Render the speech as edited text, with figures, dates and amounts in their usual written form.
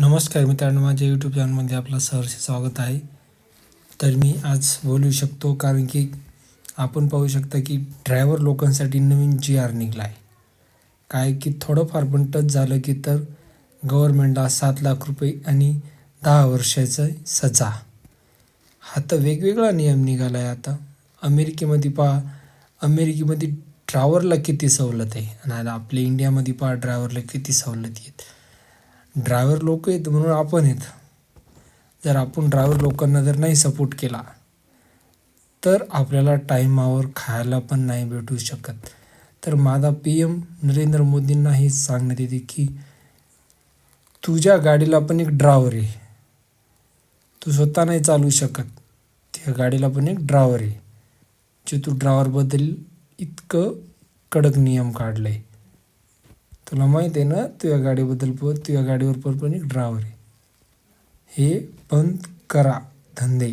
नमस्कार मित्रांनो, माझ्या यूट्यूब चॅनलमध्ये आपलं सहर्ष स्वागत आहे. तर मी आज बोलू शकतो कारण की आपण पाहू शकता की ड्रायव्हर लोकांसाठी नवीन GR निघाला आहे. काय की थोडंफार पण टच झालं की तर गव्हर्नमेंटला 7 लाख रुपये आणि 10 वर्षाचं सजा. हा तर वेगवेगळा नियम निघाला आहे आता. अमेरिकेमध्ये ड्रायव्हरला किती सवलत आहे आणि आपल्या इंडियामध्ये ड्रायव्हरला किती सवलती आहेत. ड्रायव्हर लोक आहेत म्हणून आपण आहेत. जर आपण ड्रायव्हर लोकांना जर नाही सपोर्ट केला तर आपल्याला टाईमावर खायला पण नाही भेटू शकत. तर माझा PM नरेंद्र मोदींना हेच सांगण्यात येते की तुझ्या गाडीला पण एक ड्रायव्हर आहे. तू स्वतः नाही चालू शकत, त्या गाडीला पण एक ड्रायव्हर आहे. जे तू ड्रायव्हरबद्दल इतकं कडक नियम काढले. तुला माहीत आहे ना, तुझ्या गाडीवर पण एक ड्रायव्हर आहे. हे बंद करा धंदे.